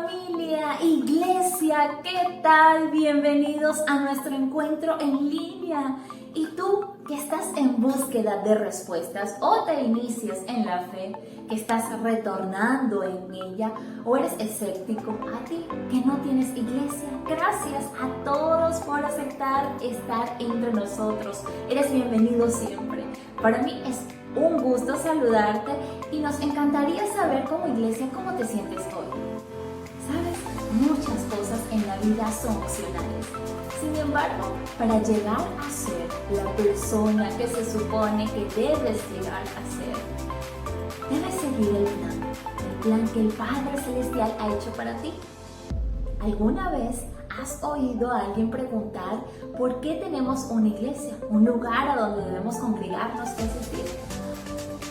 familia, iglesia, ¿qué tal? Bienvenidos a nuestro encuentro en línea. ¿Y tú que estás en búsqueda de respuestas o te inicias en la fe, que estás retornando en ella o eres escéptico? A ti que no tienes iglesia, gracias a todos por aceptar estar entre nosotros. Eres bienvenido siempre. Para mí es un gusto saludarte y nos encantaría saber como iglesia cómo te sientes hoy. Sabes, muchas cosas en la vida son opcionales. Sin embargo, para llegar a ser la persona que se supone que debes llegar a ser, debes seguir el plan que el Padre Celestial ha hecho para ti. ¿Alguna vez has oído a alguien preguntar por qué tenemos una iglesia, un lugar a donde debemos congregarnos, es decir?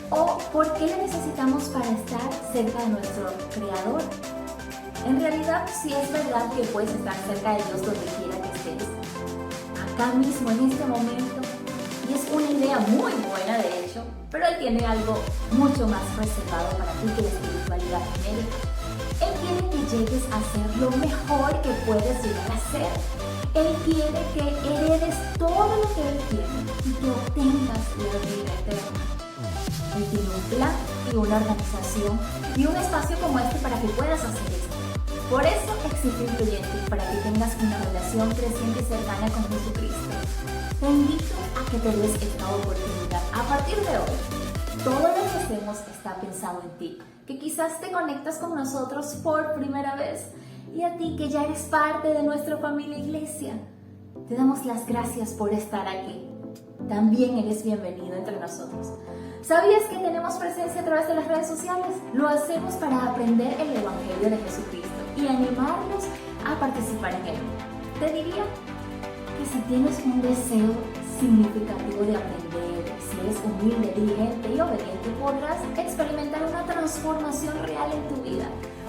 ¿O por qué la necesitamos para estar cerca de nuestro Creador? En realidad, sí es verdad que puedes estar cerca de Dios donde quiera que estés, acá mismo en este momento, y es una idea muy buena de hecho, pero Él tiene algo mucho más reservado para ti que la espiritualidad genérica. Él quiere que llegues a ser lo mejor que puedes llegar a ser. Él quiere que heredes todo lo que Él tiene y que obtengas la vida eterna. Él tiene un plan y una organización y un espacio como este para que puedas hacer esto. Por eso existe Influyente, para que tengas una relación creciente y cercana con Jesucristo. Te invito a que te des esta oportunidad. A partir de hoy, todo lo que hacemos está pensado en ti, que quizás te conectas con nosotros por primera vez, y a ti que ya eres parte de nuestra familia iglesia, te damos las gracias por estar aquí. También eres bienvenido entre nosotros. ¿Sabías que tenemos presencia a través de las redes sociales? Lo hacemos para aprender el Evangelio de Jesucristo y animarnos a participar en él. Te diría que si tienes un deseo significativo de aprender, si eres humilde, diligente y obediente, podrás experimentar una transformación real en tu vida.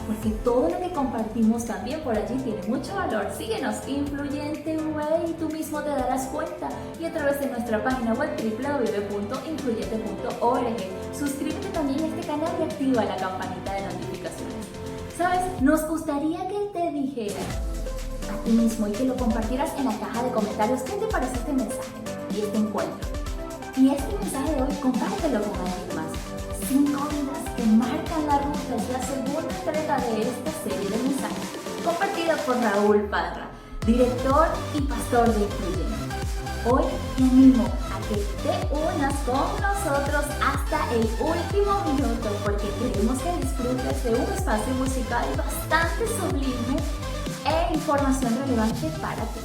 Porque todo lo que compartimos también por allí tiene mucho valor. Síguenos, Influyente V, y tú mismo te darás cuenta. Y a través de nuestra página web www.influyente.org. Suscríbete también a este canal y activa la campanita de notificaciones. ¿Sabes? Nos gustaría que te dijeras a ti mismo y que lo compartieras en la caja de comentarios qué te parece este mensaje y este encuentro. Y este mensaje de hoy, compártelo con alguien más. 5 vidas que marcan la ruta es la segunda entrega de esta serie de mensajes, compartida por Raúl Parra, director y pastor de Influyente. Hoy te animo a que te unas con nosotros hasta el último minuto, porque queremos que disfrutes de un espacio musical bastante sublime e información relevante para ti.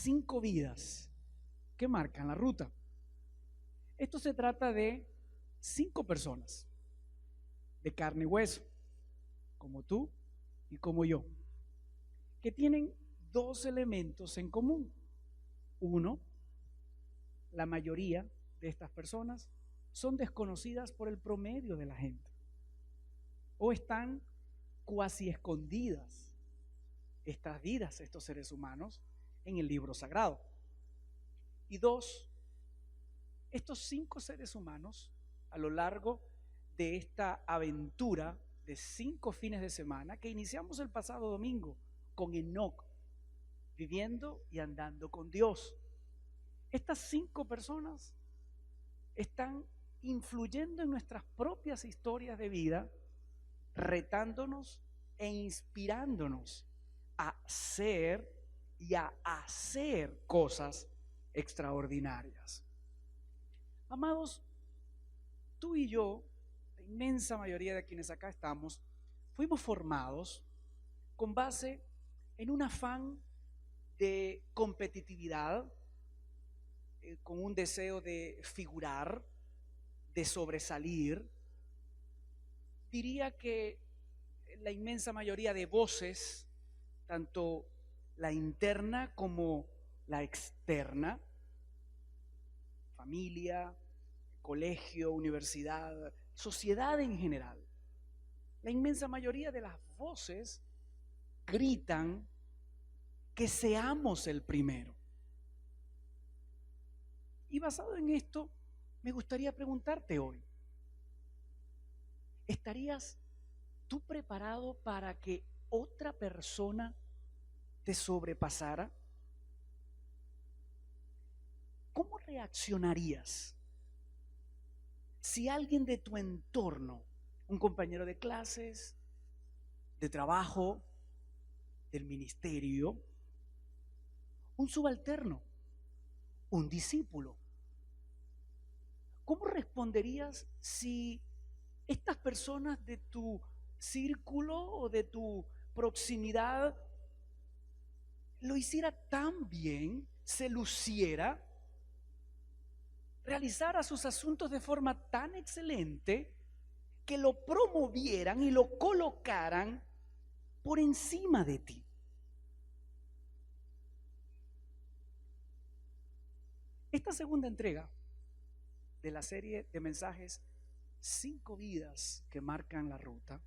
5 vidas que marcan la ruta. Esto se trata de 5 personas de carne y hueso, como tú y como yo, que tienen 2 elementos en común. Uno, la mayoría de estas personas son desconocidas por el promedio de la gente o están cuasi escondidas estas vidas, estos seres humanos, en el libro sagrado. Y 2, estos 5 seres humanos, a lo largo de esta aventura de 5 fines de semana que iniciamos el pasado domingo con Enoc, viviendo y andando con Dios, estas 5 personas están influyendo en nuestras propias historias de vida, retándonos e inspirándonos a ser y a hacer cosas extraordinarias. Amados, tú y yo, la inmensa mayoría de quienes acá estamos, fuimos formados con base en un afán de competitividad, con un deseo de figurar, de sobresalir. Diría que la inmensa mayoría de voces, tanto la interna como la externa, familia, colegio, universidad, sociedad en general, la inmensa mayoría de las voces gritan que seamos el primero. Y basado en esto, me gustaría preguntarte hoy, ¿estarías tú preparado para que otra persona te sobrepasara? ¿Cómo reaccionarías si alguien de tu entorno, un compañero de clases, de trabajo, del ministerio, un subalterno, un discípulo, cómo responderías si estas personas de tu círculo o de tu proximidad lo hiciera tan bien, se luciera, realizara sus asuntos de forma tan excelente que lo promovieran y lo colocaran por encima de ti? Esta segunda entrega de la serie de mensajes 5 vidas que marcan la ruta,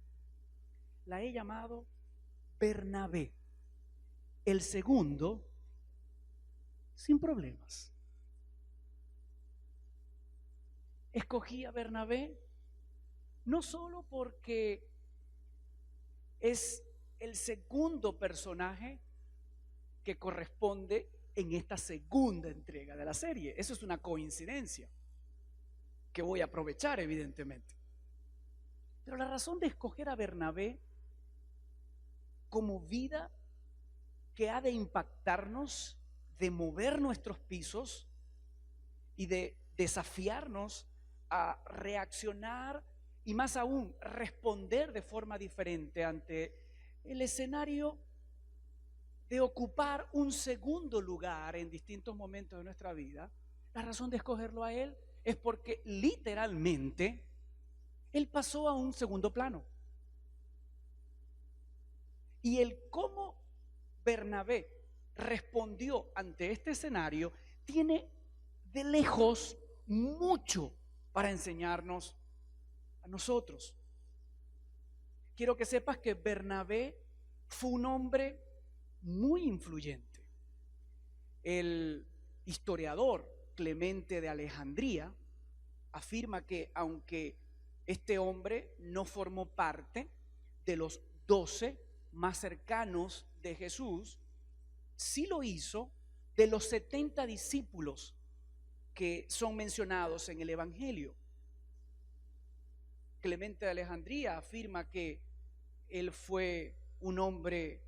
la he llamado Bernabé, el segundo sin problemas. Escogí a Bernabé no solo porque es el segundo personaje que corresponde en esta segunda entrega de la serie. Eso es una coincidencia que voy a aprovechar, evidentemente. Pero la razón de escoger a Bernabé como vida que ha de impactarnos, de mover nuestros pisos y de desafiarnos a reaccionar y más aún responder de forma diferente ante el escenario de ocupar un segundo lugar en distintos momentos de nuestra vida. La razón de escogerlo a él es porque literalmente él pasó a un segundo plano. Y el cómo Bernabé respondió ante este escenario tiene de lejos mucho para enseñarnos a nosotros. Quiero que sepas que Bernabé fue un hombre muy influyente. El historiador Clemente de Alejandría afirma que aunque este hombre no formó parte de los 12 más cercanos de Jesús, sí lo hizo de los 70 discípulos que son mencionados en el Evangelio. Clemente de Alejandría afirma que él fue un hombre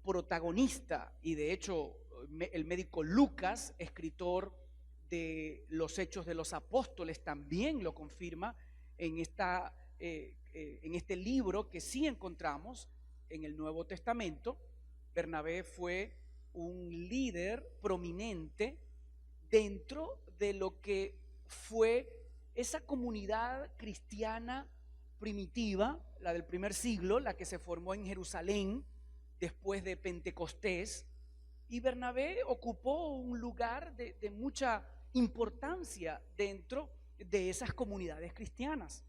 protagonista, y de hecho el médico Lucas, escritor de los Hechos de los Apóstoles, también lo confirma en este libro que sí encontramos en el Nuevo Testamento. Bernabé fue un líder prominente dentro de lo que fue esa comunidad cristiana primitiva, la del primer siglo, la que se formó en Jerusalén después de Pentecostés. Y Bernabé ocupó un lugar de mucha importancia dentro de esas comunidades cristianas.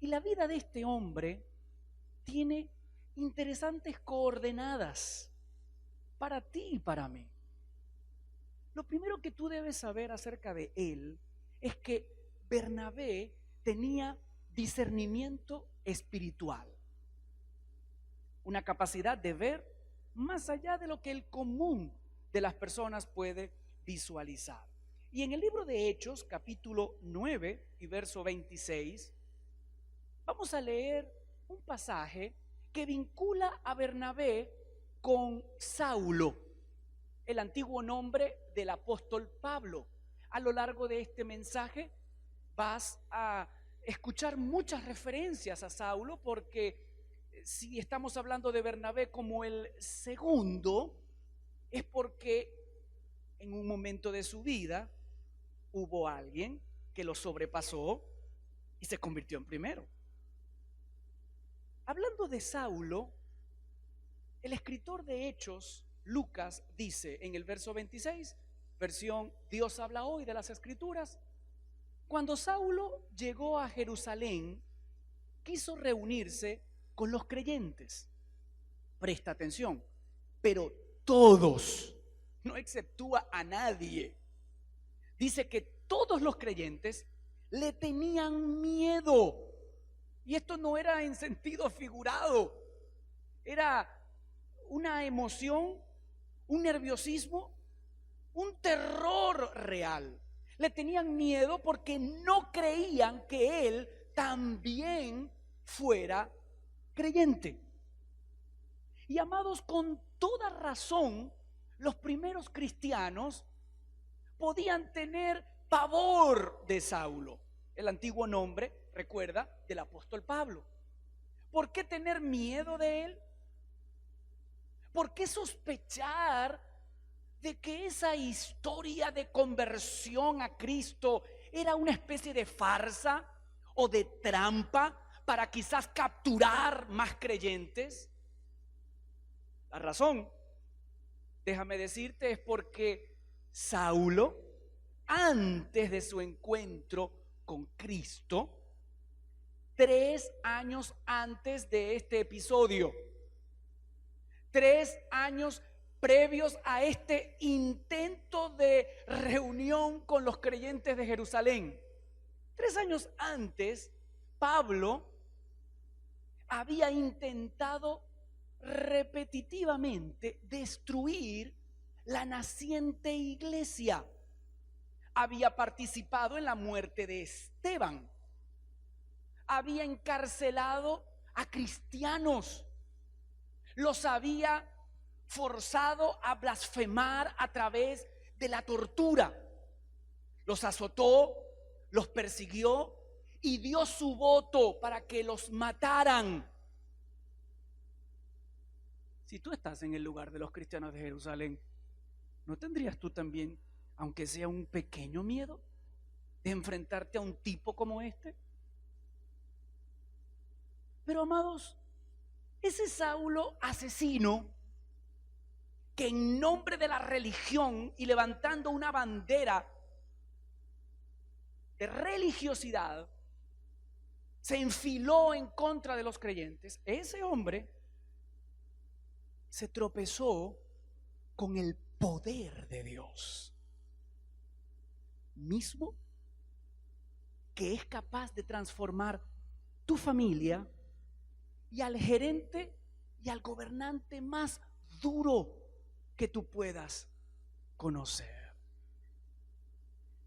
Y la vida de este hombre tiene interesantes coordenadas para ti y para mí. Lo primero que tú debes saber acerca de él es que Bernabé tenía discernimiento espiritual, una capacidad de ver más allá de lo que el común de las personas puede visualizar. Y en el libro de Hechos, capítulo 9 y verso 26, vamos a leer un pasaje que vincula a Bernabé con Saulo, el antiguo nombre del apóstol Pablo. A lo largo de este mensaje vas a escuchar muchas referencias a Saulo, porque si estamos hablando de Bernabé como el segundo, es porque en un momento de su vida hubo alguien que lo sobrepasó y se convirtió en primero. Hablando de Saulo, el escritor de Hechos, Lucas, dice en el verso 26, versión Dios habla hoy de las Escrituras: cuando Saulo llegó a Jerusalén, quiso reunirse con los creyentes. Presta atención, pero todos, no exceptúa a nadie. Dice que todos los creyentes le tenían miedo. Y esto no era en sentido figurado, era una emoción, un nerviosismo, un terror real. Le tenían miedo porque no creían que él también fuera creyente. Y amados, con toda razón, los primeros cristianos podían tener pavor de Saulo, el antiguo nombre, recuerda, del apóstol Pablo. ¿Por qué tener miedo de él? ¿Por qué sospechar de que esa historia de conversión a Cristo era una especie de farsa o de trampa para quizás capturar más creyentes? La razón, déjame decirte, es porque Saulo, antes de su encuentro con Cristo, 3 años antes de este episodio, 3 años previos a este intento de reunión con los creyentes de Jerusalén, 3 años antes, Pablo había intentado repetitivamente destruir la naciente iglesia. Había participado en la muerte de Esteban, había encarcelado a cristianos, los había forzado a blasfemar a través de la tortura, los azotó, los persiguió y dio su voto para que los mataran. Si tú estás en el lugar de los cristianos de Jerusalén, ¿no tendrías tú también, aunque sea un pequeño miedo, de enfrentarte a un tipo como este? Pero amados, ese Saulo asesino, que en nombre de la religión y levantando una bandera de religiosidad se enfiló en contra de los creyentes, ese hombre se tropezó con el poder de Dios mismo, que es capaz de transformar tu familia y al gerente y al gobernante más duro que tú puedas conocer.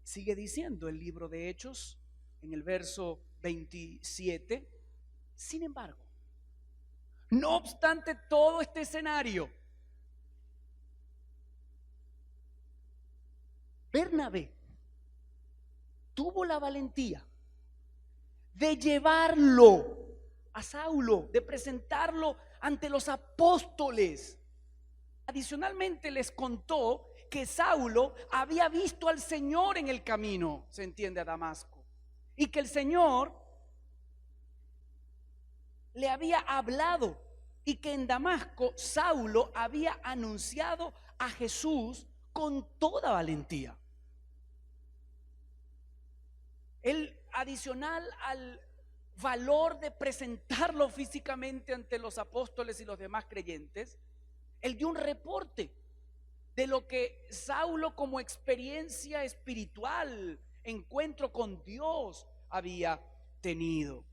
Sigue diciendo el libro de Hechos en el verso 27. Sin embargo, no obstante todo este escenario, Bernabé tuvo la valentía de llevarlo a Saulo, de presentarlo ante los apóstoles Adicionalmente les contó que Saulo había visto al Señor en el camino, se entiende, a Damasco, y que el Señor le había hablado y que en Damasco Saulo había anunciado a Jesús con toda valentía. Él, adicional al valor de presentarlo físicamente ante los apóstoles y los demás creyentes, él dio un reporte de lo que Saulo como experiencia espiritual, encuentro con Dios, había tenido.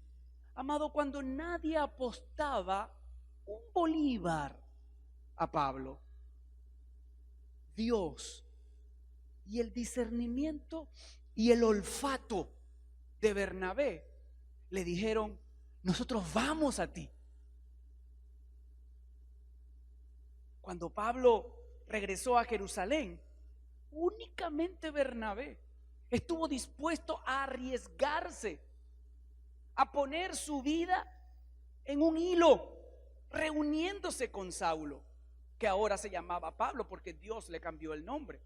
Amado, cuando nadie apostaba un bolívar a Pablo, Dios y el discernimiento y el olfato de Bernabé le dijeron: nosotros vamos a ti. Cuando Pablo regresó a Jerusalén, únicamente Bernabé estuvo dispuesto a arriesgarse, a poner su vida en un hilo, reuniéndose con Saulo, que ahora se llamaba Pablo porque Dios le cambió el nombre.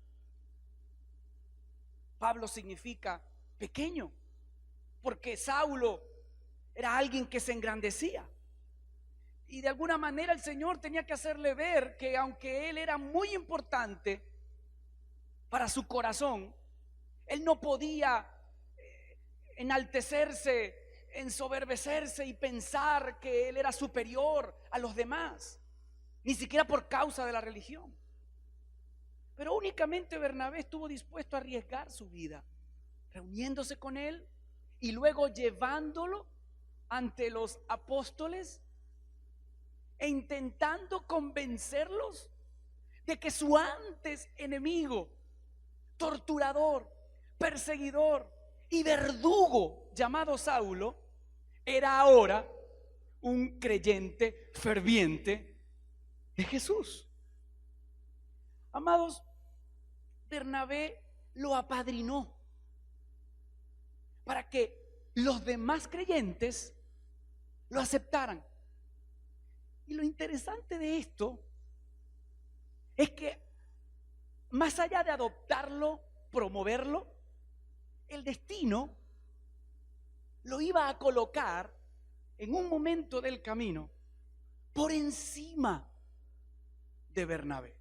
Pablo significa pequeño, porque Saulo era alguien que se engrandecía. Y de alguna manera el Señor tenía que hacerle ver que aunque él era muy importante para su corazón, él no podía enaltecerse, ensoberbecerse y pensar que él era superior a los demás, ni siquiera por causa de la religión. Pero únicamente Bernabé estuvo dispuesto a arriesgar su vida, reuniéndose con él y luego llevándolo ante los apóstoles e intentando convencerlos de que su antes enemigo, torturador, perseguidor y verdugo llamado Saulo era ahora un creyente ferviente de Jesús. Amados, Bernabé lo apadrinó para que los demás creyentes lo aceptaran. Y lo interesante de esto es que más allá de adoptarlo, promoverlo, el destino lo iba a colocar en un momento del camino por encima de Bernabé.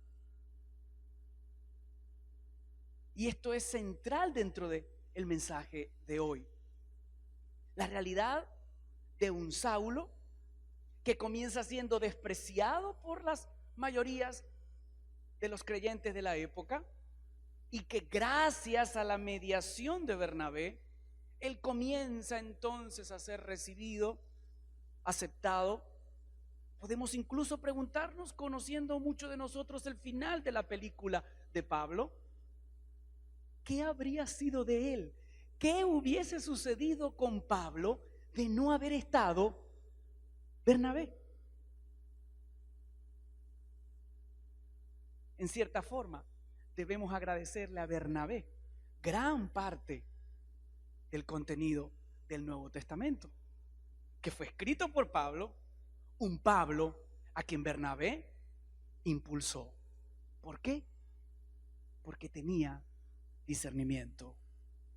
Y esto es central dentro del mensaje de hoy. La realidad de un Saulo que comienza siendo despreciado por las mayorías de los creyentes de la época y que gracias a la mediación de Bernabé, él comienza entonces a ser recibido, aceptado. Podemos incluso preguntarnos, conociendo mucho de nosotros el final de la película de Pablo, ¿qué habría sido de él? ¿Qué hubiese sucedido con Pablo de no haber estado Bernabé? En cierta forma, debemos agradecerle a Bernabé gran parte del contenido del Nuevo Testamento, que fue escrito por Pablo, un Pablo a quien Bernabé impulsó. ¿Por qué? Porque tenía discernimiento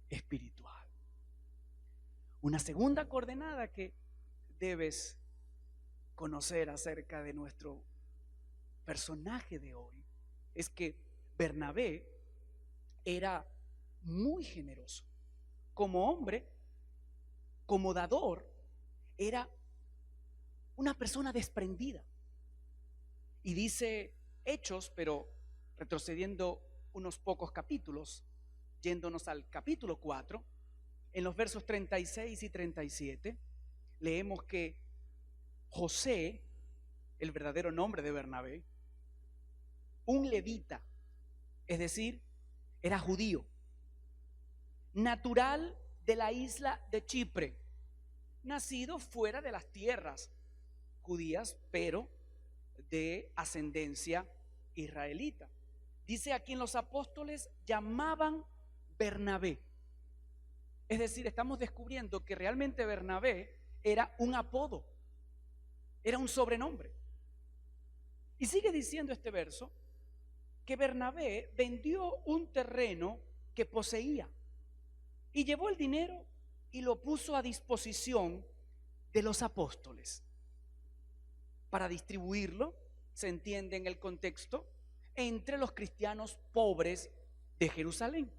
espiritual. Una segunda coordenada que debes conocer acerca de nuestro personaje de hoy es que Bernabé era muy generoso. Como hombre, como dador, era una persona desprendida. Y dice Hechos, pero retrocediendo unos pocos capítulos, yéndonos al capítulo 4, en los versos 36 y 37, leemos que José, el verdadero nombre de Bernabé, un levita, es decir, era judío, natural de la isla de Chipre, nacido fuera de las tierras judías, pero de ascendencia israelita. Dice a quien los apóstoles llamaban Bernabé. Es decir, estamos descubriendo que realmente Bernabé era un apodo, era un sobrenombre. Y sigue diciendo este verso que Bernabé vendió un terreno que poseía y llevó el dinero y lo puso a disposición de los apóstoles para distribuirlo, se entiende en el contexto, entre los cristianos pobres de Jerusalén.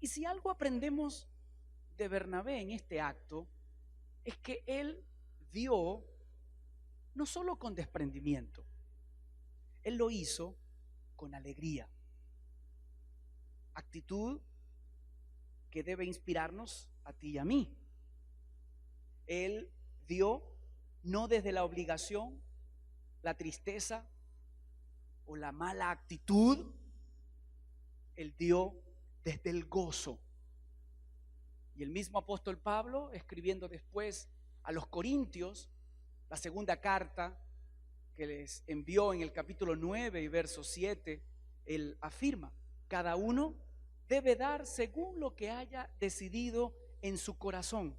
Y si algo aprendemos de Bernabé en este acto, es que él dio no solo con desprendimiento, él lo hizo con alegría, actitud que debe inspirarnos a ti y a mí. Él dio no desde la obligación, la tristeza o la mala actitud, él dio desde el gozo. Y el mismo apóstol Pablo, escribiendo después a los Corintios, la segunda carta que les envió en el capítulo 9 y verso 7, él afirma: cada uno debe dar según lo que haya decidido en su corazón,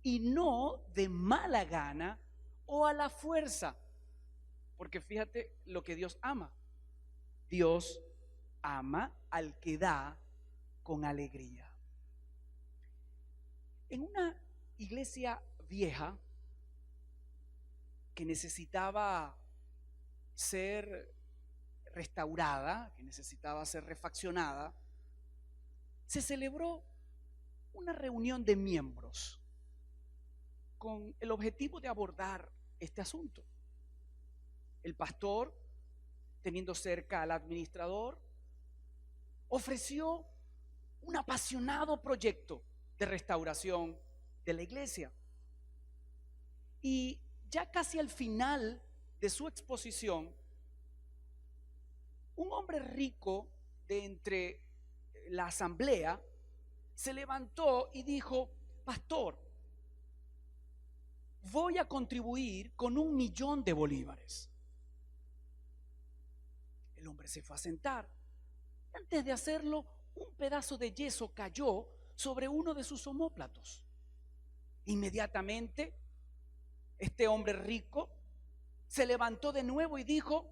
y no de mala gana o a la fuerza, porque fíjate lo que Dios ama. Dios ama al que da con alegría. En una iglesia vieja que necesitaba ser restaurada, que necesitaba ser refaccionada, se celebró una reunión de miembros con el objetivo de abordar este asunto. El pastor, teniendo cerca al administrador, ofreció un apasionado proyecto de restauración de la iglesia. Y ya casi al final de su exposición, un hombre rico de entre la asamblea se levantó y dijo: pastor, voy a contribuir con 1.000.000 de bolívares. El hombre se fue a sentar. Antes de hacerlo, un pedazo de yeso cayó sobre uno de sus omóplatos. Inmediatamente, este hombre rico se levantó de nuevo y dijo: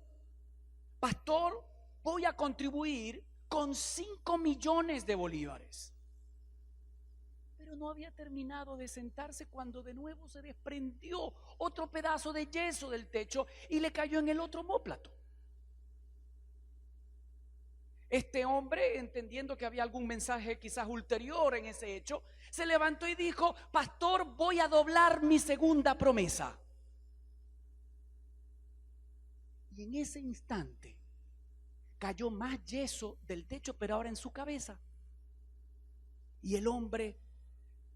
pastor, voy a contribuir con 5.000.000 de bolívares. Pero no había terminado de sentarse cuando de nuevo se desprendió otro pedazo de yeso del techo y le cayó en el otro omóplato. Este hombre, entendiendo que había algún mensaje quizás ulterior en ese hecho, se levantó y dijo: pastor, voy a doblar mi segunda promesa. Y en ese instante cayó más yeso del techo, pero ahora en su cabeza. Y el hombre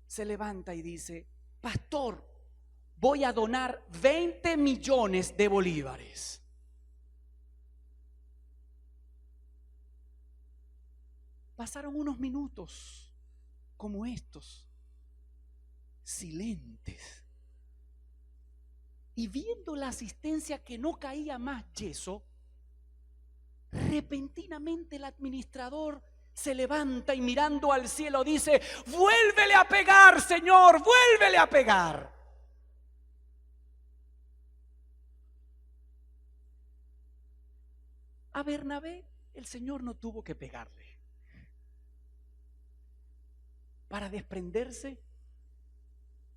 se levanta y dice: pastor, voy a donar 20.000.000 de bolívares. Pasaron unos minutos como estos, silentes. Y viendo la asistencia que no caía más yeso, repentinamente el administrador se levanta y mirando al cielo dice: vuélvele a pegar, Señor, vuélvele a pegar. A Bernabé el Señor no tuvo que pegarle para desprenderse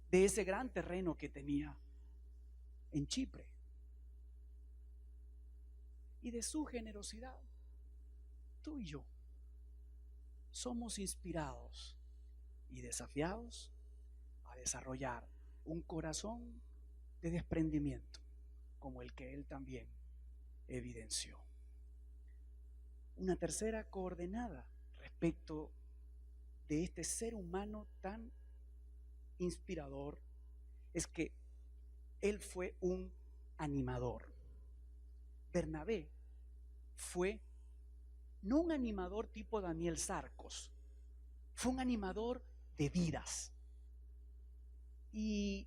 de ese gran terreno que tenía en Chipre y de su generosidad. Tú y yo somos inspirados y desafiados a desarrollar un corazón de desprendimiento como el que él también evidenció. Una tercera coordenada respecto de este ser humano tan inspirador es que él fue un animador. Bernabé fue no un animador tipo Daniel Sarcos, fue un animador de vidas. Y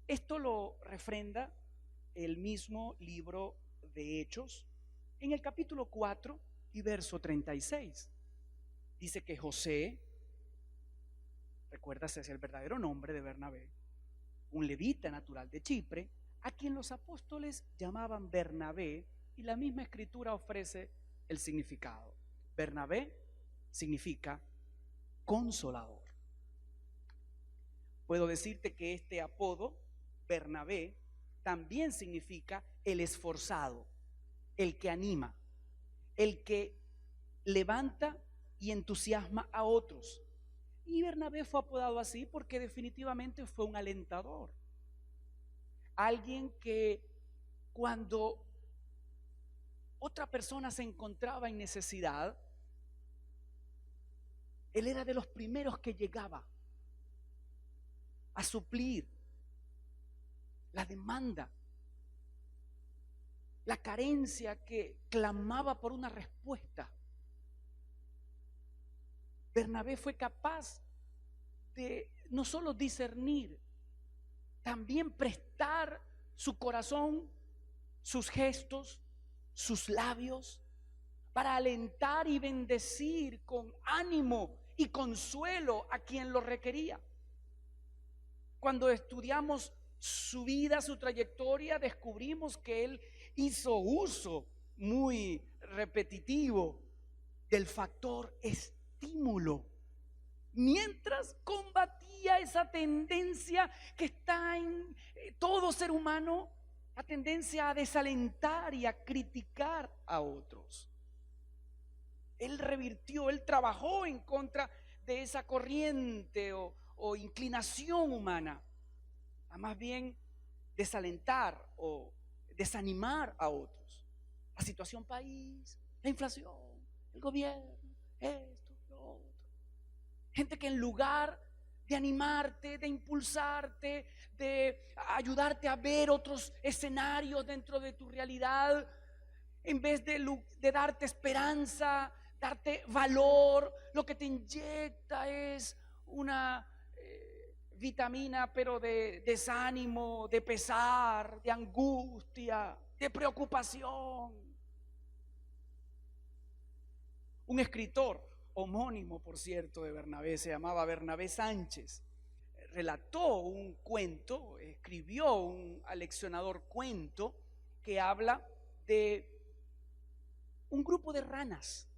esto lo refrenda el mismo libro de Hechos en el capítulo 4 y verso 36. Dice que José, recuerdas, es el verdadero nombre de Bernabé, un levita natural de Chipre, a quien los apóstoles llamaban Bernabé y la misma escritura ofrece el significado. Bernabé significa consolador. Puedo decirte que este apodo, Bernabé, también significa el esforzado, el que anima, el que levanta y entusiasma a otros. Y Bernabé fue apodado así porque definitivamente fue un alentador. Alguien que cuando otra persona se encontraba en necesidad, él era de los primeros que llegaba a suplir la demanda, la carencia que clamaba por una respuesta. Bernabé fue capaz de no solo discernir, también prestar su corazón, sus gestos, sus labios, para alentar y bendecir con ánimo y consuelo a quien lo requería. Cuando estudiamos su vida, su trayectoria, descubrimos que él hizo uso muy repetitivo del factor estímulo, mientras combatía esa tendencia que está en todo ser humano, la tendencia a desalentar y a criticar a otros. Él revirtió, él trabajó en contra de esa corriente o inclinación humana, a más bien desalentar o desanimar a otros. La situación país, la inflación, el gobierno, esto, lo otro. Gente que en lugar de animarte, de impulsarte, de ayudarte a ver otros escenarios dentro de tu realidad, en vez de darte esperanza, darte valor, lo que te inyecta es una vitamina, pero de desánimo, de pesar, de angustia, de preocupación. Un escritor homónimo, por cierto, de Bernabé, se llamaba Bernabé Sánchez, relató un cuento, escribió un aleccionador cuento que habla de un grupo de ranas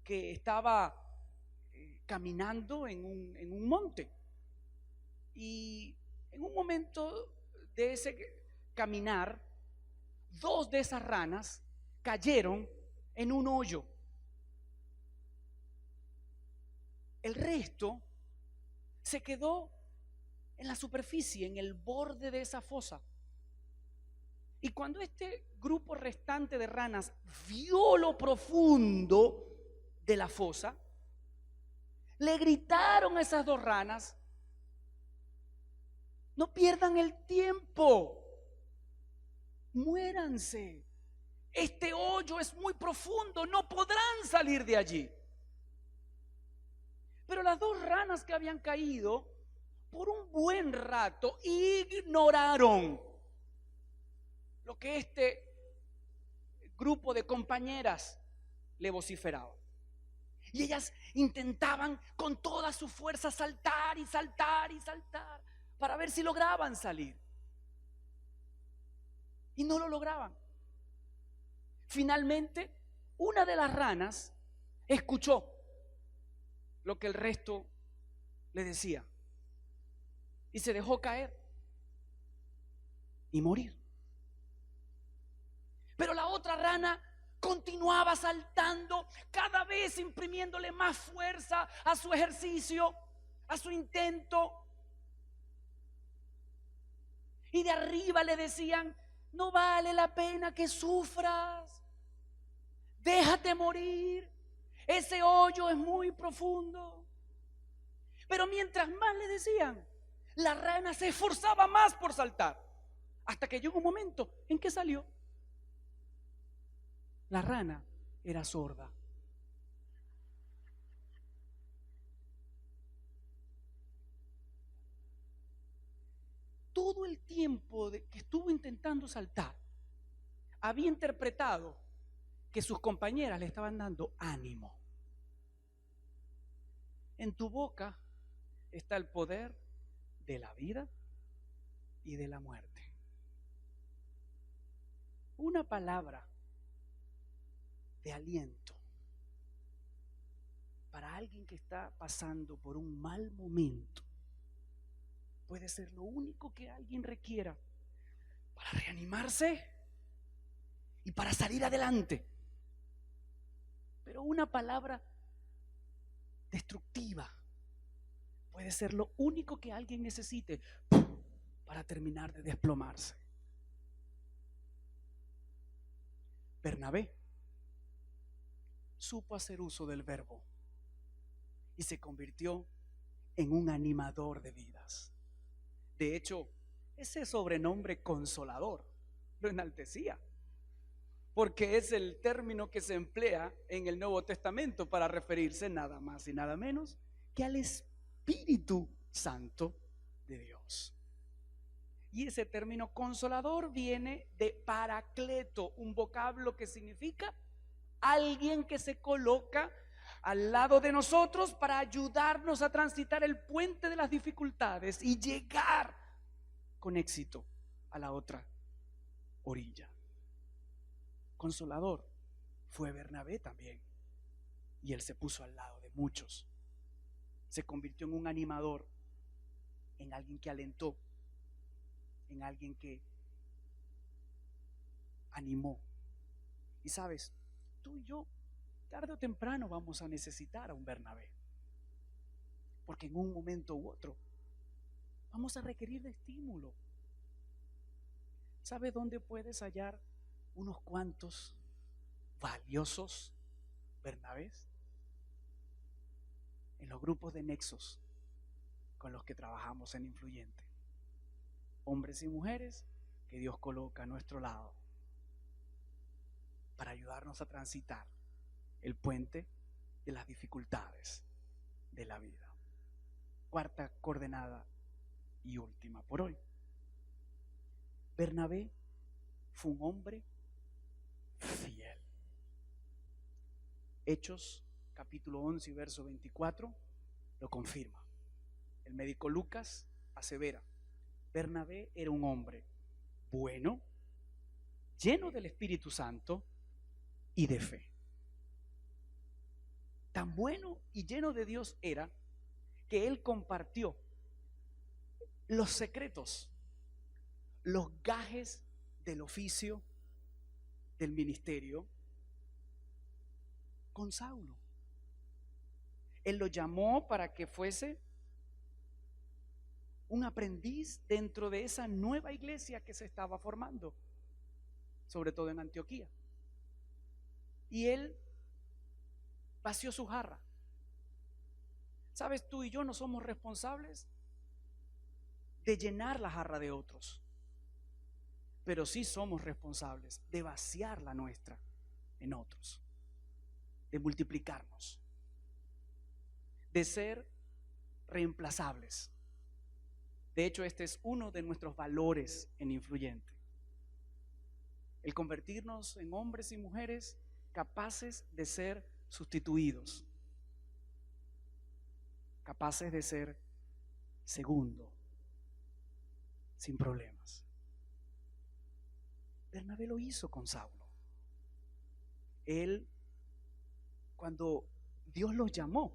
que estaba caminando en un monte. Y en un momento de ese caminar, dos de esas ranas cayeron en un hoyo. El resto se quedó en la superficie, en el borde de esa fosa. Y cuando este grupo restante de ranas vio lo profundo de la fosa, le gritaron a esas dos ranas: no pierdan el tiempo, muéranse. Este hoyo es muy profundo, no podrán salir de allí. Pero las dos ranas que habían caído, por un buen rato, ignoraron lo que este grupo de compañeras le vociferaba. Y ellas intentaban con toda su fuerza saltar y saltar y saltar para ver si lograban salir. Y no lo lograban. Finalmente, una de las ranas escuchó lo que el resto le decía y se dejó caer y morir. Pero la otra rana continuaba saltando, cada vez imprimiéndole más fuerza a su ejercicio, a su intento. Y de arriba le decían: no vale la pena que sufras, déjate morir, ese hoyo es muy profundo. Pero mientras más le decían, la rana se esforzaba más por saltar, hasta que llegó un momento en que salió. La rana era sorda. Todo el tiempo que estuvo intentando saltar, había interpretado que sus compañeras le estaban dando ánimo. En tu boca está el poder de la vida y de la muerte. una palabra de aliento para alguien que está pasando por un mal momento puede ser lo único que alguien requiera para reanimarse y para salir adelante. Pero una palabra destructiva puede ser lo único que alguien necesite para terminar de desplomarse. Bernabé supo hacer uso del verbo y se convirtió en un animador de vidas. De hecho, ese sobrenombre Consolador lo enaltecía, porque es el término que se emplea en el Nuevo Testamento para referirse nada más y nada menos que al Espíritu Santo de Dios. Y ese término consolador viene de paracleto, un vocablo que significa alguien que se coloca al lado de nosotros para ayudarnos a transitar el puente de las dificultades y llegar con éxito a la otra orilla. Consolador fue Bernabé también, y él se puso al lado de muchos. Se convirtió en un animador, en alguien que alentó, en alguien que animó. Y sabes, tú y yo tarde o temprano vamos a necesitar a un Bernabé, porque en un momento u otro vamos a requerir de estímulo. ¿Sabes dónde puedes hallar unos cuantos valiosos Bernabés? En los grupos de nexos con los que trabajamos en Influyente. Hombres y mujeres que Dios coloca a nuestro lado para ayudarnos a transitar el puente de las dificultades de la vida. Cuarta coordenada y última por hoy. Bernabé fue un hombre fiel. Hechos capítulo 11 y verso 24 lo confirma. El médico Lucas asevera: Bernabé era un hombre bueno, lleno del Espíritu Santo y de fe. Tan bueno y lleno de Dios era que él compartió los secretos, los gajes del oficio, del ministerio con Saulo. Él lo llamó para que fuese un aprendiz dentro de esa nueva iglesia que se estaba formando, sobre todo en Antioquía. Y él vació su jarra. Sabes, tú y yo no somos responsables de llenar la jarra de otros, pero sí somos responsables de vaciar la nuestra en otros, de multiplicarnos, de ser reemplazables. De hecho, este es uno de nuestros valores en Influyente: el convertirnos en hombres y mujeres capaces de ser sustituidos, capaces de ser segundo, sin problemas. Bernabé lo hizo con Saulo. Él, cuando Dios los llamó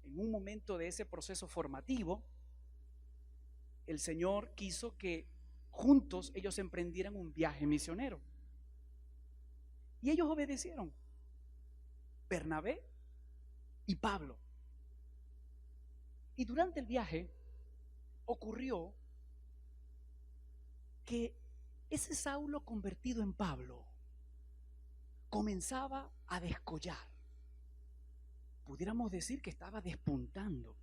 en un momento de ese proceso formativo, el Señor quiso que juntos ellos emprendieran un viaje misionero. Y ellos obedecieron, Bernabé y Pablo. Y durante el viaje ocurrió que ese Saulo convertido en Pablo comenzaba a descollar. Pudiéramos decir que estaba despuntando.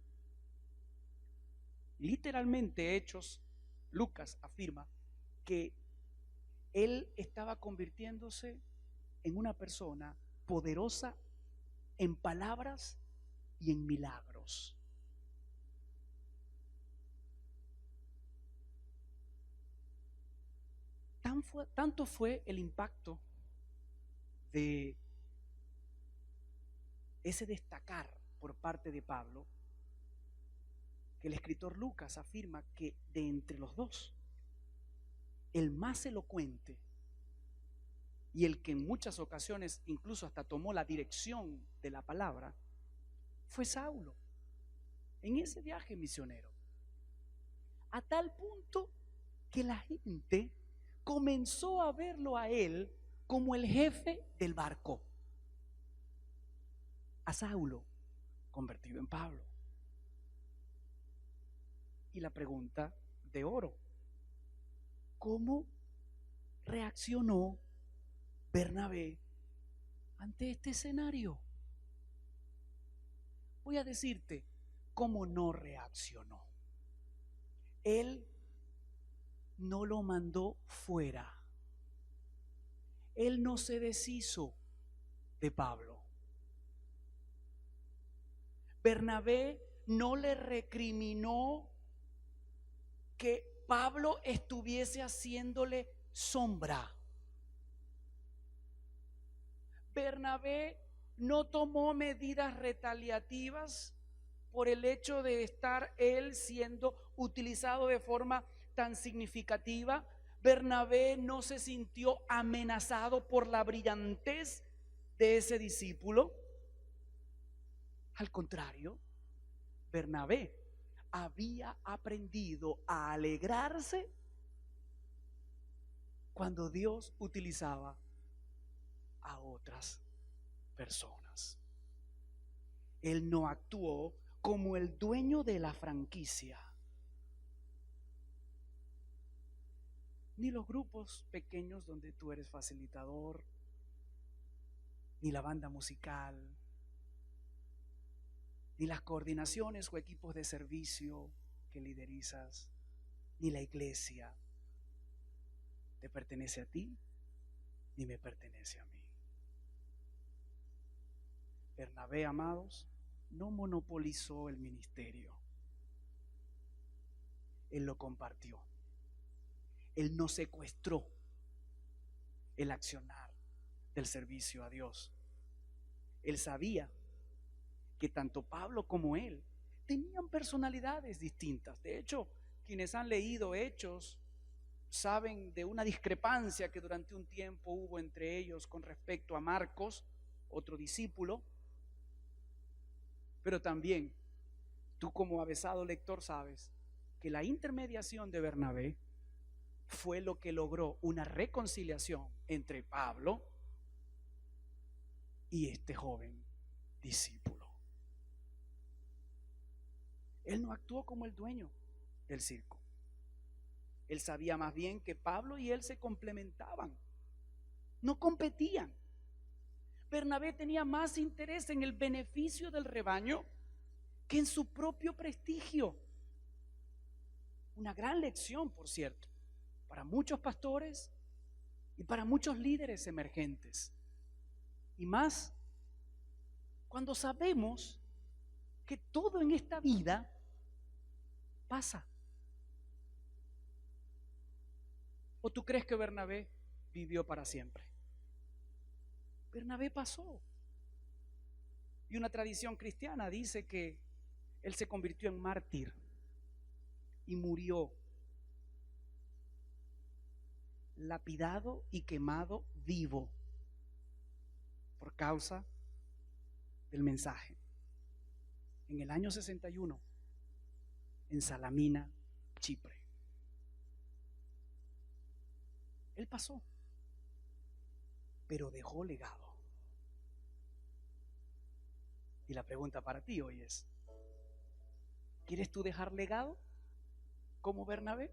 Literalmente, Hechos, Lucas afirma que él estaba convirtiéndose en una persona poderosa en palabras y en milagros. Tanto fue el impacto de ese destacar por parte de Pablo, que el escritor Lucas afirma que de entre los dos, el más elocuente y el que en muchas ocasiones incluso hasta tomó la dirección de la palabra, fue Saulo, en ese viaje misionero. A tal punto que la gente comenzó a verlo a él como el jefe del barco, a Saulo convertido en Pablo. Y la pregunta de oro: ¿cómo reaccionó Bernabé ante este escenario? Voy a decirte cómo no reaccionó. Él no lo mandó fuera. Él no se deshizo de Pablo. Bernabé no le recriminó que Pablo estuviese haciéndole sombra. Bernabé no tomó medidas retaliativas por el hecho de estar él siendo utilizado de forma tan significativa. Bernabé no se sintió amenazado por la brillantez de ese discípulo. Al contrario, Bernabé había aprendido a alegrarse cuando Dios utilizaba a otras personas. Él no actuó como el dueño de la franquicia, ni los grupos pequeños donde tú eres facilitador, ni la banda musical, ni las coordinaciones o equipos de servicio que liderizas, ni la iglesia. Te pertenece a ti, ni me pertenece a mí. Bernabé, amados, no monopolizó el ministerio. Él lo compartió. Él no secuestró el accionar del servicio a Dios. Él sabía que tanto Pablo como él tenían personalidades distintas. De hecho, quienes han leído Hechos saben de una discrepancia que durante un tiempo hubo entre ellos con respecto a Marcos, otro discípulo. Pero también tú, como avezado lector, sabes que la intermediación de Bernabé fue lo que logró una reconciliación entre Pablo y este joven discípulo. Él no actuó como el dueño del circo. Él sabía más bien que Pablo y él se complementaban, no competían. Bernabé tenía más interés en el beneficio del rebaño que en su propio prestigio. Una gran lección, por cierto, para muchos pastores y para muchos líderes emergentes. Y más cuando sabemos que todo en esta vida pasa. ¿O tú crees que Bernabé vivió para siempre? Bernabé pasó. Y una tradición cristiana dice que él se convirtió en mártir y murió lapidado y quemado vivo por causa del mensaje. En el año 61, en Salamina, Chipre. Él pasó, pero dejó legado. Y la pregunta para ti hoy es: ¿quieres tú dejar legado como Bernabé?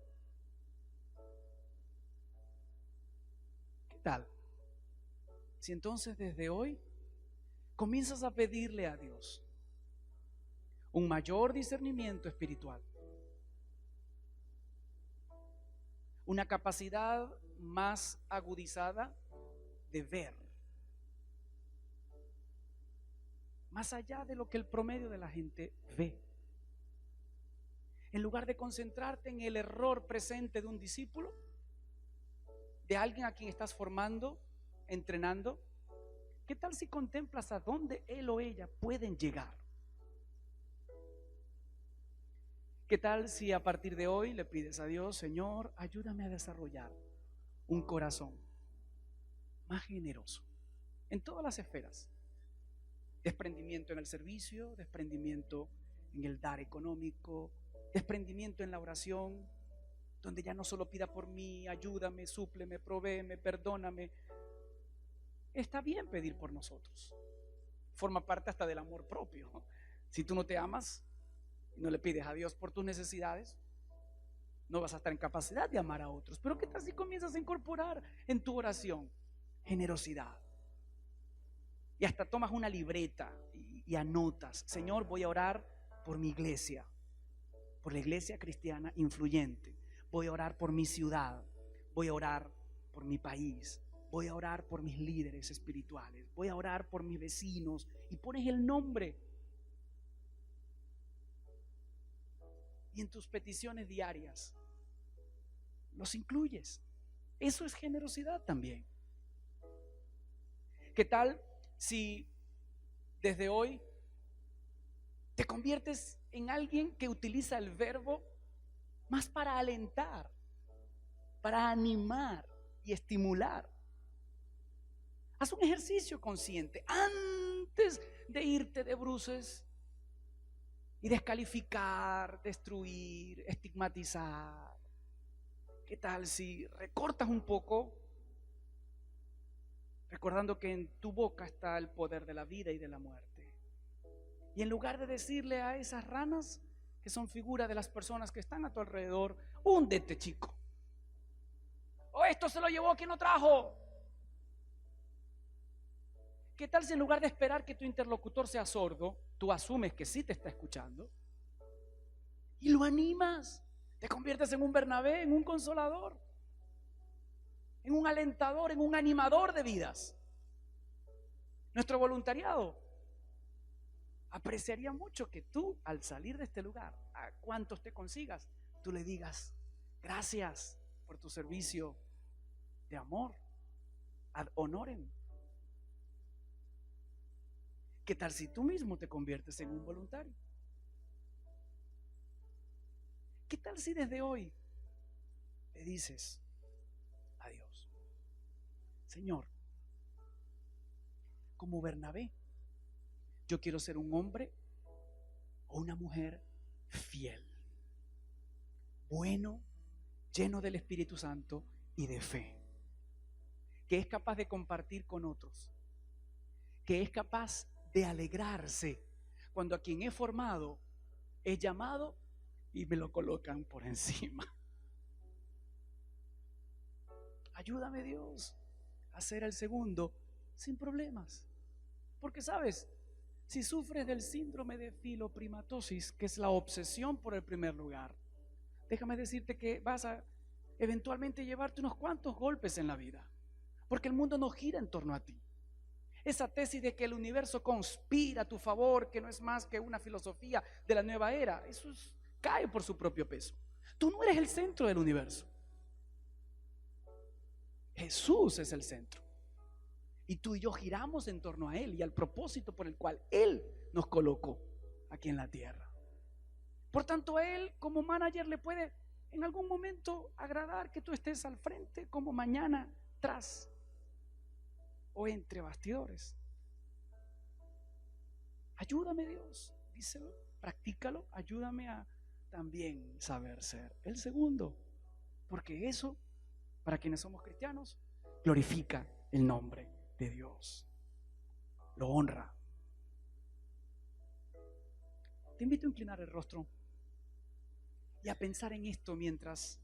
¿Qué tal si entonces desde hoy comienzas a pedirle a Dios un mayor discernimiento espiritual, una capacidad más agudizada de ver más allá de lo que el promedio de la gente ve? En lugar de concentrarte en el error presente de un discípulo, de alguien a quien estás formando, entrenando, ¿qué tal si contemplas a dónde él o ella pueden llegar? ¿Qué tal si a partir de hoy le pides a Dios: Señor, ayúdame a desarrollar un corazón más generoso en todas las esferas. Desprendimiento en el servicio, desprendimiento en el dar económico, desprendimiento en la oración, donde ya no solo pida por mí, ayúdame, súpleme, provéeme, perdóname. Está bien pedir por nosotros. Forma parte hasta del amor propio. Si tú no te amas y no le pides a Dios por tus necesidades, no vas a estar en capacidad de amar a otros. Pero ¿qué tal si comienzas a incorporar en tu oración generosidad? Y hasta tomas una libreta y anotas: Señor, voy a orar por mi iglesia, por la iglesia cristiana influyente. Voy a orar por mi ciudad. Voy a orar por mi país. Voy a orar por mis líderes espirituales. Voy a orar por mis vecinos. Y pones el nombre. Y en tus peticiones diarias los incluyes. Eso es generosidad también. ¿Qué tal si desde hoy te conviertes en alguien que utiliza el verbo más para alentar, para animar y estimular? Haz un ejercicio consciente antes de irte de bruces y descalificar, destruir, estigmatizar. ¿Qué tal si recortas un poco, recordando que en tu boca está el poder de la vida y de la muerte? Y en lugar de decirle a esas ranas, que son figuras de las personas que están a tu alrededor: húndete, chico, o esto se lo llevó quien lo trajo. ¿Qué tal si en lugar de esperar que tu interlocutor sea sordo, tú asumes que sí te está escuchando y lo animas? Te conviertes en un Bernabé, en un consolador, en un alentador, en un animador de vidas. Nuestro voluntariado apreciaría mucho que tú, al salir de este lugar, a cuantos te consigas, tú le digas: gracias por tu servicio de amor, ad honorem. ¿Qué tal si tú mismo te conviertes en un voluntario? ¿Qué tal si desde hoy le dices a Dios: Señor, como Bernabé, yo quiero ser un hombre o una mujer fiel, bueno, lleno del Espíritu Santo y de fe, que es capaz de compartir con otros, que es capaz de alegrarse cuando a quien he formado es llamado y me lo colocan por encima. Ayúdame, Dios, a ser el segundo sin problemas. Porque sabes, si sufres del síndrome de filoprimatosis, que es la obsesión por el primer lugar, déjame decirte que vas a eventualmente llevarte unos cuantos golpes en la vida, porque el mundo no gira en torno a ti. Esa tesis de que el universo conspira a tu favor, que no es más que una filosofía de la nueva era, cae por su propio peso. Tú no eres el centro del universo. Jesús es el centro. Y tú y yo giramos en torno a Él y al propósito por el cual Él nos colocó aquí en la tierra. Por tanto, a Él como manager le puede en algún momento agradar que tú estés al frente, como mañana tras o entre bastidores. Ayúdame, Dios, díselo, practícalo, ayúdame a también saber ser el segundo, porque eso, para quienes somos cristianos, glorifica el nombre de Dios, lo honra. Te invito a inclinar el rostro y a pensar en esto mientras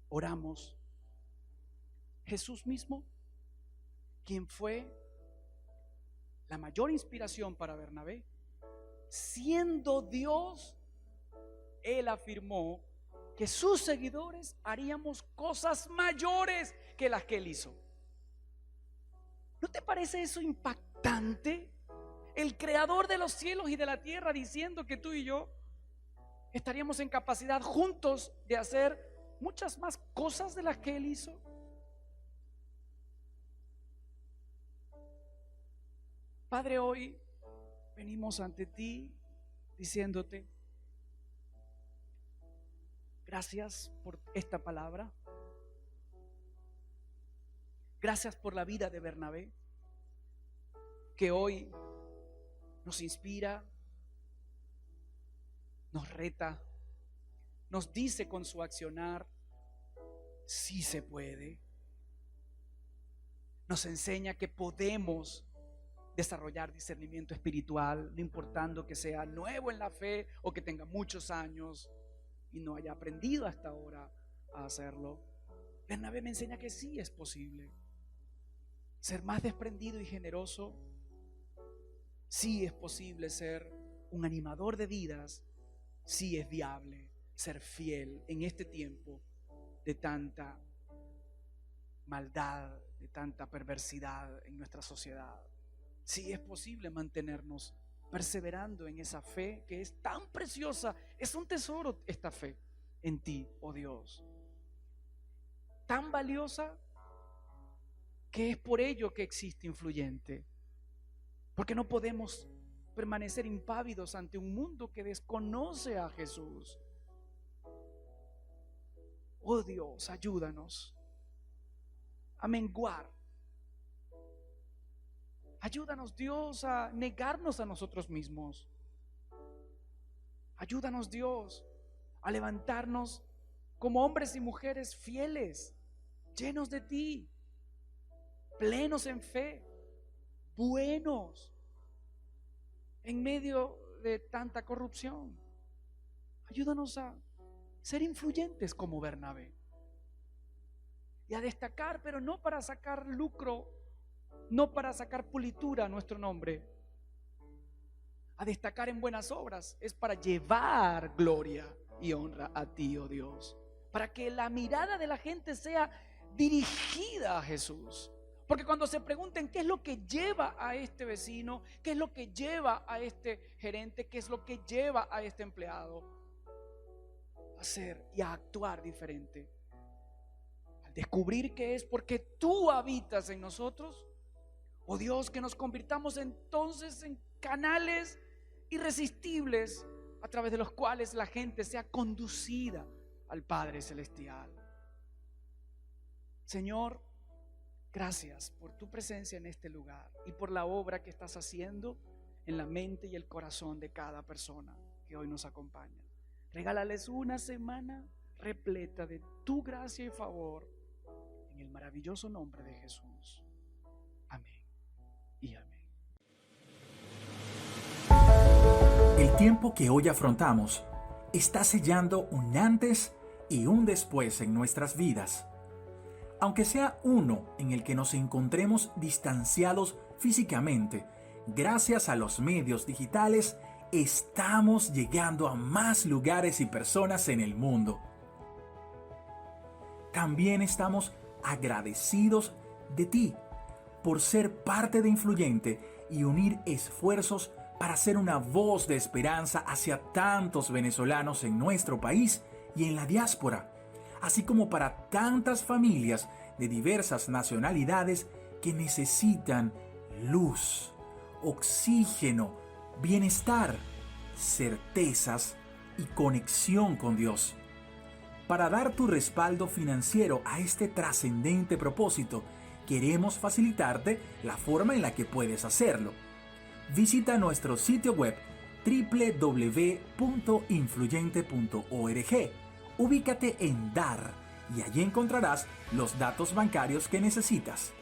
oramos. Jesús mismo, quien fue la mayor inspiración para Bernabé, siendo Dios, Él afirmó que sus seguidores haríamos cosas mayores que las que Él hizo. ¿No te parece eso impactante? El creador de los cielos y de la tierra diciendo que tú y yo estaríamos en capacidad juntos de hacer muchas más cosas de las que Él hizo. Padre, hoy venimos ante ti diciéndote gracias por esta palabra. Gracias por la vida de Bernabé, que hoy nos inspira, nos reta, nos dice con su accionar, sí se puede. Nos enseña que podemos desarrollar discernimiento espiritual, no importando que sea nuevo en la fe o que tenga muchos años y no haya aprendido hasta ahora a hacerlo. Bernabé me enseña que sí es posible ser más desprendido y generoso. Sí es posible ser un animador de vidas. Sí es viable ser fiel en este tiempo de tanta maldad, de tanta perversidad en nuestra sociedad. Sí es posible mantenernos perseverando en esa fe que es tan preciosa. Es un tesoro esta fe en ti, oh Dios, tan valiosa que es por ello que existe Influyente, porque no podemos permanecer impávidos ante un mundo que desconoce a Jesús. Oh Dios, ayúdanos a menguar. Ayúdanos, Dios, a negarnos a nosotros mismos. Ayúdanos, Dios, a levantarnos como hombres y mujeres fieles, llenos de ti, plenos en fe, buenos en medio de tanta corrupción. Ayúdanos a ser influyentes como Bernabé y a destacar, pero no para sacar lucro, no para sacar pulitura a nuestro nombre. A destacar en buenas obras es para llevar gloria y honra a ti, oh Dios, para que la mirada de la gente sea dirigida a Jesús. Porque cuando se pregunten qué es lo que lleva a este vecino, qué es lo que lleva a este gerente, qué es lo que lleva a este empleado a hacer y a actuar diferente, al descubrir que es porque tú habitas en nosotros, oh Dios, que nos convirtamos entonces en canales irresistibles a través de los cuales la gente sea conducida al Padre Celestial. Señor, gracias por tu presencia en este lugar y por la obra que estás haciendo en la mente y el corazón de cada persona que hoy nos acompaña. Regálales una semana repleta de tu gracia y favor en el maravilloso nombre de Jesús. Amén y amén. El tiempo que hoy afrontamos está sellando un antes y un después en nuestras vidas. Aunque sea uno en el que nos encontremos distanciados físicamente, gracias a los medios digitales, estamos llegando a más lugares y personas en el mundo. También estamos agradecidos de ti por ser parte de Influyente y unir esfuerzos para ser una voz de esperanza hacia tantos venezolanos en nuestro país y en la diáspora, así como para tantas familias de diversas nacionalidades que necesitan luz, oxígeno, bienestar, certezas y conexión con Dios. Para dar tu respaldo financiero a este trascendente propósito, queremos facilitarte la forma en la que puedes hacerlo. Visita nuestro sitio web www.influyente.org. Ubícate en Dar y allí encontrarás los datos bancarios que necesitas.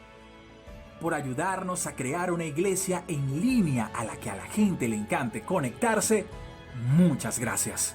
Por ayudarnos a crear una iglesia en línea a la que a la gente le encante conectarse, muchas gracias.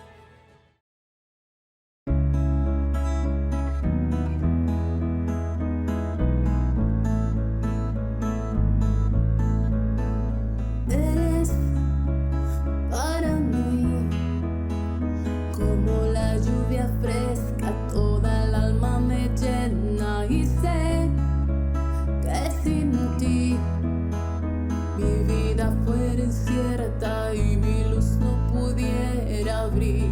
Y mi luz no pudiera abrir.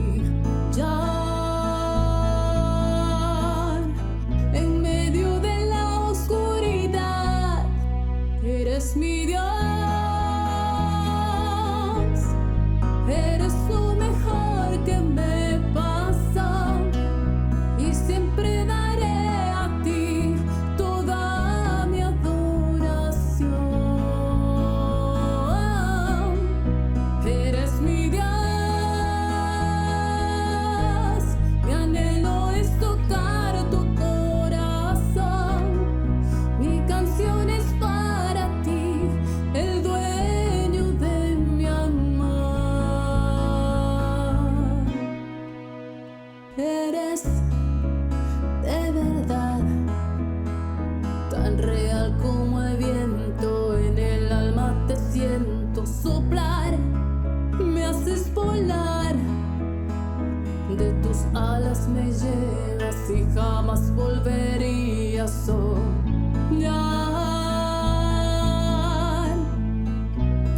lejos me llevas y jamás volvería a soñar.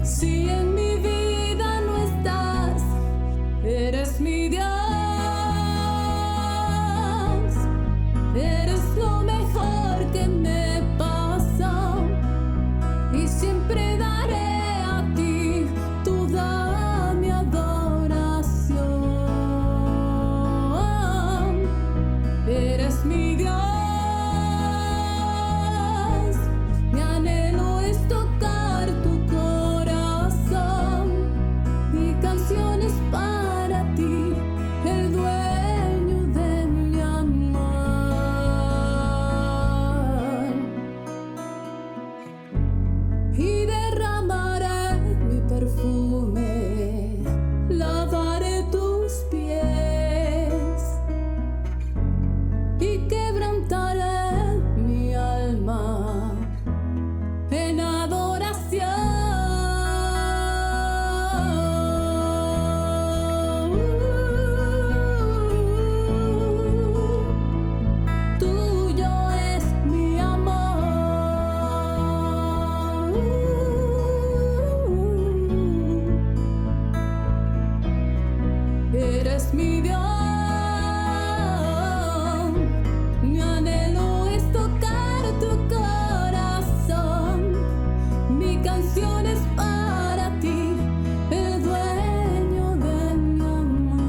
Si en mi vida no estás, eres mi Dios. Eres lo mejor que me pasa y siempre daré a ti toda mi adoración. Eres mi Dios, mi anhelo es tocar tu corazón. Mi canción es para ti, el dueño de mi amor. Y derramaré mi perfume, lavaré tus pies y quebrantaré mi alma en adoración. Tuyo es mi amor. Eres mi Dios, mi anhelo es tocar tu corazón. Mi canción es para ti, el dueño de mi amor.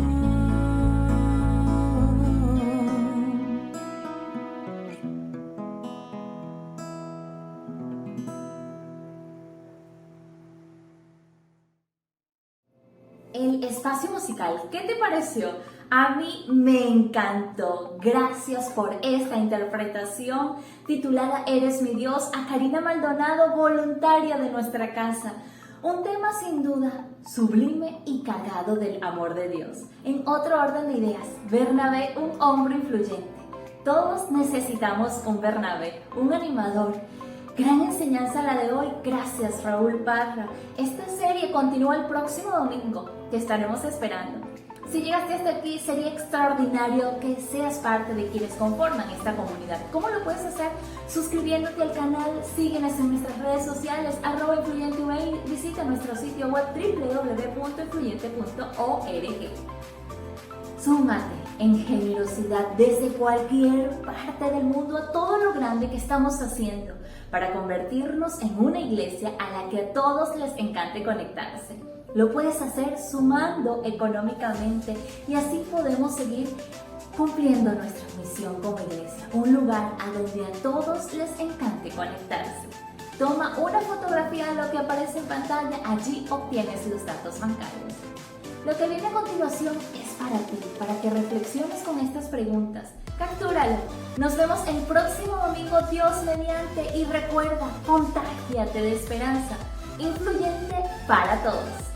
El espacio musical, ¿qué te pareció? A mí me encantó. Gracias por esta interpretación titulada Eres mi Dios, a Karina Maldonado, voluntaria de nuestra casa. Un tema sin duda sublime y cargado del amor de Dios. En otro orden de ideas, Bernabé, un hombre influyente. Todos necesitamos un Bernabé, un animador. Gran enseñanza la de hoy, gracias Raúl Parra. Esta serie continúa el próximo domingo, te estaremos esperando. Si llegaste hasta aquí, sería extraordinario que seas parte de quienes conforman esta comunidad. ¿Cómo lo puedes hacer? Suscribiéndote al canal, síguenos en nuestras redes sociales, @influyentemail, visita nuestro sitio web www.influyente.org. Súmate en generosidad desde cualquier parte del mundo a todo lo grande que estamos haciendo para convertirnos en una iglesia a la que a todos les encante conectarse. Lo puedes hacer sumando económicamente y así podemos seguir cumpliendo nuestra misión como iglesia, un lugar a donde a todos les encante conectarse. Toma una fotografía de lo que aparece en pantalla, allí obtienes los datos bancarios. Lo que viene a continuación es para ti, para que reflexiones con estas preguntas. Captúralo. Nos vemos el próximo domingo, Dios mediante, y recuerda, contágiate de esperanza. Influyente para todos.